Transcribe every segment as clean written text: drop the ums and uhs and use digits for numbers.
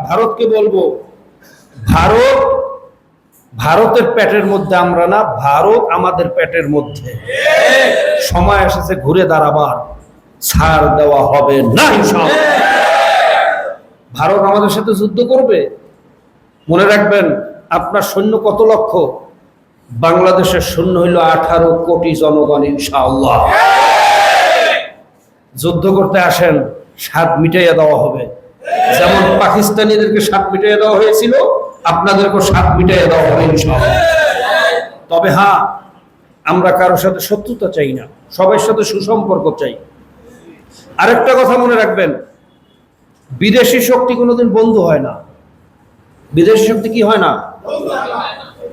ভারতকে বলবো, ভারতের পেটের মধ্যে আমরা না, ভারত আমাদের পেটের মধ্যে। সময় এসেছে ঘুরে দাঁড়াবার, ছাড় দেওয়া হবে না ইনশাআল্লাহ। ভারত আমাদের সাথে যুদ্ধ করবে, মনে রাখবেন আপনার সৈন্য কত লক্ষ, বাংলাদেশের সৈন্য হইল 18 কোটি জনগণ ইনশাআল্লাহ। যুদ্ধ করতে আসেন, স্বাদ মিটাইয়া দেওয়া হবে। যেমন পাকিস্তানিদেরকে স্বাদ মিটাইয়া দেওয়া হয়েছিল, আপনাদেরকে স্বাদ মিটাইয়া দেওয়া হবে ইনশাআল্লাহ। তবে হ্যাঁ, আমরা কারোর সাথে শত্রুতা চাই না, সবার সাথে সুসম্পর্ক চাই। আরেকটা কথা মনে রাখবেন, বিদেশি শক্তি কোনোদিন বন্ধু হয় না। বিদেশি শক্তি কি হয় না?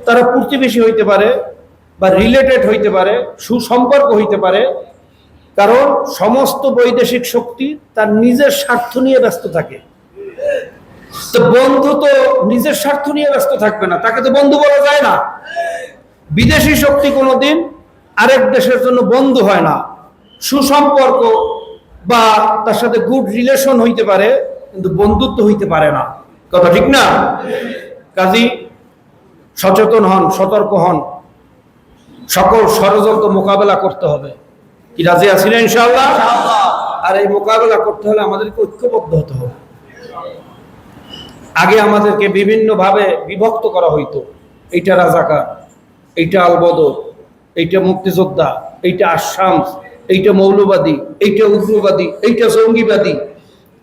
তারা প্রতিবেশী হইতে পারে বা রিলেটেড হইতে পারে, সুসম্পর্ক হইতে পারে, কারণ সমস্ত বৈদেশিক শক্তি তার নিজের স্বার্থ নিয়ে ব্যস্ত থাকে। তো বন্ধু তো নিজের স্বার্থ নিয়ে ব্যস্ত থাকবে না, তাকে তো বন্ধু বলা যায় না। বিদেশি শক্তি কোনোদিন আরেক দেশের জন্য বন্ধু হয় না। সুসম্পর্ক বা তার সাথে গুড রিলেশন হইতে পারে, কিন্তু বন্ধুত্ব হইতে পারে না। কথা ঠিক না? কাজী সচেতন হন, সতর্ক হন, সকল ষড়যন্ত্র মোকাবেলা করতে হবে। কি রাজি আছি না ইনশাআল্লাহ? আর এই মোকাবেলা করতে হলে আমাদেরকে ঐক্যবদ্ধ হতে হবে। আগে আমাদেরকে বিভিন্ন ভাবে বিভক্ত করা হইতো, এইটা রাজাকার, এইটা আলবদর, এইটা মুক্তিযোদ্ধা, এইটা আসামস, এইটা মৌলবাদী, এইটা উগ্রবাদী, এইটা জঙ্গিবাদী।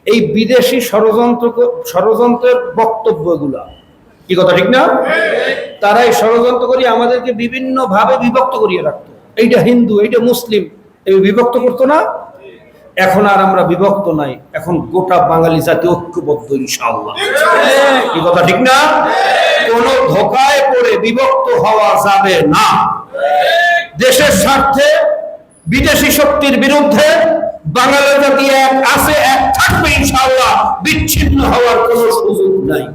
এই বিদেশি ষড়যন্ত্রের বক্তব্যগুলা, কি কথা ঠিক না? তারাই ষড়যন্ত্র করি আমাদেরকে বিভিন্ন ভাবে বিভক্ত করিয়ে রাখতো। এইটা হিন্দু, এইটা মুসলিম, এই বিভক্ত করতো না। এখন আর আমরা বিভক্ত নাই, এখন গোটা বাঙালি জাতি ঐক্যবদ্ধ ইনশাআল্লাহ। কি কথা ঠিক না? কোন ধোঁকায় পড়ে বিভক্ত হওয়া যাবে না। দেশের স্বার্থে বিদেশি শক্তির বিরুদ্ধে বাঙালি জাতি এক আছে, এক থাকবে ইনশাআল্লাহ। বিচ্ছিন্ন হওয়ার কোনো সুযোগ নাই।